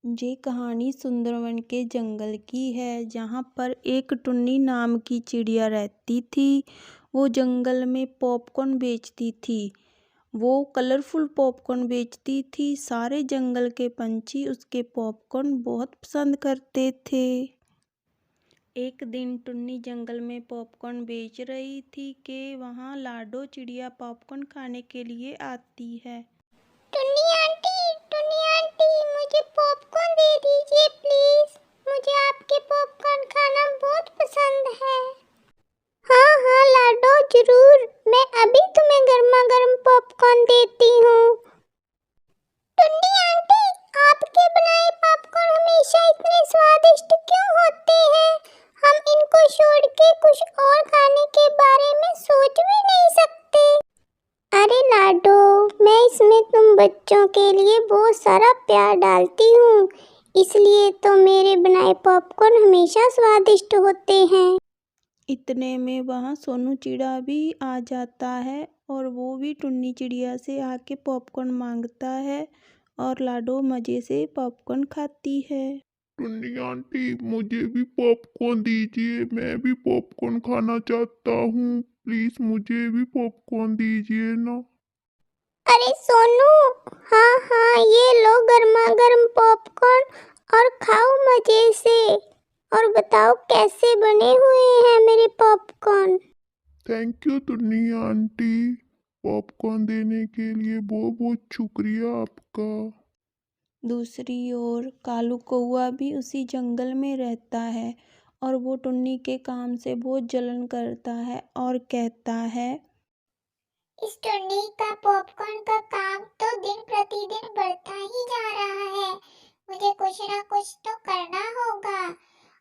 ये कहानी सुंदरवन के जंगल की है, जहाँ पर एक टुन्नी नाम की चिड़िया रहती थी। वो जंगल में पॉपकॉर्न बेचती थी। वो कलरफुल पॉपकॉर्न बेचती थी। सारे जंगल के पंछी उसके पॉपकॉर्न बहुत पसंद करते थे। एक दिन टुन्नी जंगल में पॉपकॉर्न बेच रही थी कि वहाँ लाडो चिड़िया पॉपकॉर्न खाने के लिए आती है। टुन्नी आंटी, मुझे पॉपकॉर्न दे दीजिए प्लीज। मुझे आपके पॉपकॉर्न खाना बहुत पसंद है। हाँ हाँ लाडो, जरूर। मैं अभी तुम्हें गर्मा गर्म पॉपकॉर्न देती हूँ। टुन्नी आंटी, आपके बनाए पॉपकॉर्न हमेशा इतने स्वादिष्ट क्यों होते हैं? हम इनको छोड़ के कुछ और खाने के बारे में सोच भी नहीं सकते। अरे लाडो, मैं इसमें तुम बच्चों के लिए बहुत सारा प्यार डालती हूँ, इसलिए तो मेरे बनाए पॉपकॉर्न हमेशा स्वादिष्ट होते हैं। इतने में वहाँ सोनू चिड़ा भी आ जाता है और वो भी टुन्नी चिड़िया से आके पॉपकॉर्न मांगता है और लाडो मज़े से पॉपकॉर्न खाती है। टुन्नी आंटी, मुझे भी पॉपकॉर्न दीजिए। मैं भी पॉपकॉर्न खाना चाहता हूँ। प्लीज मुझे भी पॉपकॉर्न दीजिए ना। अरे सोनू, हाँ हाँ, ये लो गर्मा गर्म पॉपकॉर्न और खाओ मजे से। और बताओ कैसे बने हुए हैं मेरे popcorn. Thank you Tunni aunty. Popcorn देने के लिए बहुत बहुत शुक्रिया आपका। दूसरी ओर कालू कौआ भी उसी जंगल में रहता है और वो टुन्नी के काम से बहुत जलन करता है और कहता है, इस टुन्नी का पॉपकॉर्न का काम तो दिन प्रतिदिन बढ़ता ही जा रहा है। मुझे कुछ ना कुछ तो करना होगा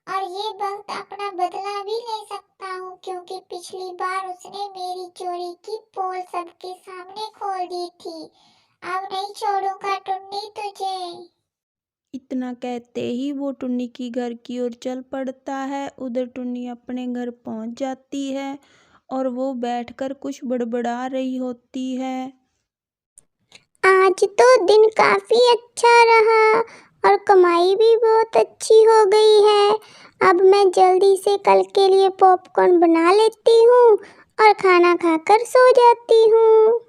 और ये वक्त अपना बदला भी ले सकता हूँ, क्योंकि पिछली बार उसने मेरी चोरी की पोल सबके सामने खोल दी थी। अब नहीं छोड़ूंगा टुन्नी तुझे। इतना कहते ही वो टुन्नी की घर की ओर चल पड़ता है। उधर टुन्नी अपने घर पहुंच जाती है और वो बैठकर कुछ बड़बड़ा रही होती है। आज तो दिन काफी अच्छा रहा और कमाई भी बहुत अच्छी हो गई है। अब मैं जल्दी से कल के लिए पॉपकॉर्न बना लेती हूँ और खाना खाकर सो जाती हूँ।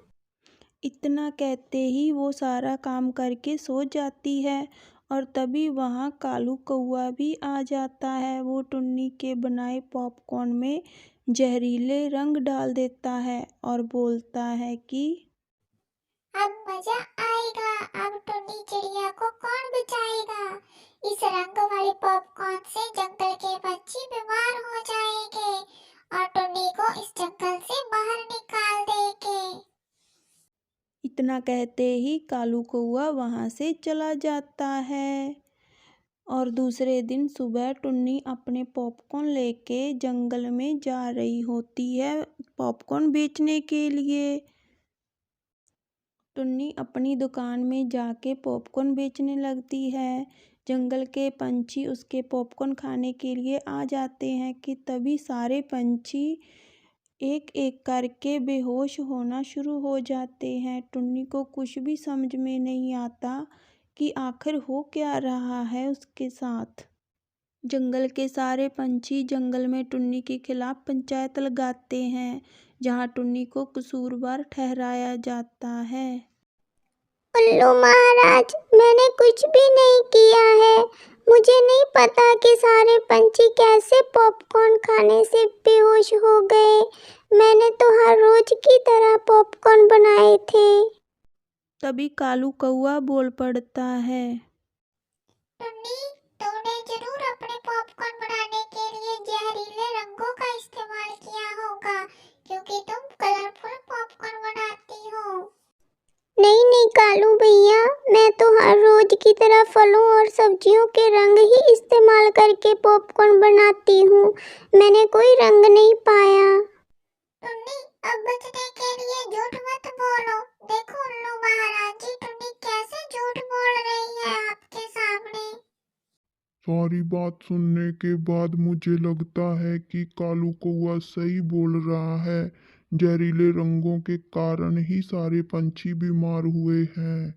इतना कहते ही वो सारा काम करके सो जाती है और तभी वहाँ कालू कौआ भी आ जाता है। वो टुन्नी के बनाए पॉपकॉर्न में जहरीले रंग डाल देता है और बोलता है कि अब मजा आएगा। अब टुन्नी चिड़िया को कौन बचाएगा? इस रंग वाले पॉपकॉर्न से जंगल के पंछी बीमार हो जाएंगे और टुन्नी को इस जंगल से बाहर निकाल देंगे। इतना कहते ही कालू कौआ वहाँ से चला जाता है। और दूसरे दिन सुबह टुन्नी अपने पॉपकॉर्न लेके जंगल में जा रही होती है पॉपकॉर्न बेचने के लिए। टुन्नी अपनी दुकान में जाके पॉपकॉर्न बेचने लगती है। जंगल के पंछी उसके पॉपकॉर्न खाने के लिए आ जाते हैं कि तभी सारे पंछी एक एक करके बेहोश होना शुरू हो जाते हैं। टुन्नी को कुछ भी समझ में नहीं आता कि आखिर हो क्या रहा है उसके साथ। जंगल के सारे पंछी जंगल में टुन्नी के खिलाफ पंचायत लगाते हैं, जहाँ टुन्नी को कसूरवार ठहराया जाता है। उल्लू महाराज, मैंने कुछ भी नहीं किया है। मुझे नहीं पता कि सारे पंछी कैसे पॉपकॉर्न खाने से बेहोश हो गए। मैंने तो हर रोज की तरह पॉपकॉर्न बनाए थे। तभी कालू कौआ बोल पड़ता है, टुन्नी, तूने जरूर अपने पॉपकॉर्न बनाने के लिए जहरीले रंगों का इस्तेमाल किया होगा, क्योंकि तुम कलरफुल पॉपकॉर्न बनाती हो। नहीं नहीं कालू भैया, मैं तो हर रोज की तरह फलों और सब्जियों के रंग ही इस्तेमाल करके पॉपकॉर्न बनाती हूँ। मैंने कोई रंग नहीं पाया। टुन्नी, अब बचने के लिए झूठ मत बोलो। देखो उल्लू महाराज जी, टुन्नी कैसे झूठ बोल रही है आपके सामने। सारी बात सुनने के बाद मुझे लगता है कि कालू कौआ सही बोल रहा है। जहरीले रंगों के कारण ही सारे पंछी बीमार हुए हैं।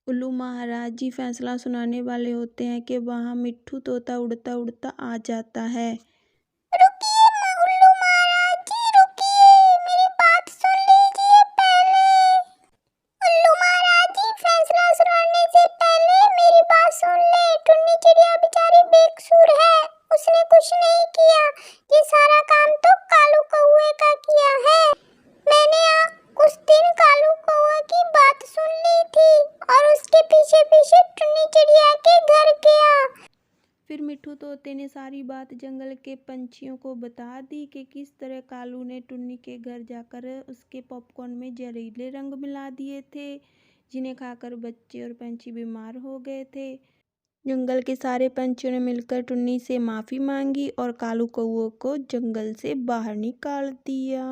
उल्लू महाराज जी फैसला सुनाने वाले होते हैं कि वहाँ मिट्ठू तोता उड़ता उड़ता आ जाता है। रुकिए उल्लू महाराज जी, रुकिए, मेरी बात सुन लीजिए पहले। उल्लू महाराज जी, फैसला सुनाने से पहले मेरी बात सुन ले। टुन्नी चिड़िया बेचारी बेकसूर है, उसने कुछ नहीं किया। ये सारा काम तो कालू कौवे का किया है। मैंने उस दिन कालू कौवे की बात सुन ली थी और उसके पीछे पीछे टुन्नी चिड़िया के घर गया। फिर मिट्ठू तोते ने सारी बात जंगल के पंछियों को बता दी कि किस तरह कालू ने टुन्नी के घर जाकर उसके पॉपकॉर्न में जहरीले रंग मिला दिए थे, जिन्हें खाकर बच्चे और पंछी बीमार हो गए थे। जंगल के सारे पंछियों ने मिलकर टुन्नी से माफ़ी मांगी और कालू कौवे को जंगल से बाहर निकाल दिया।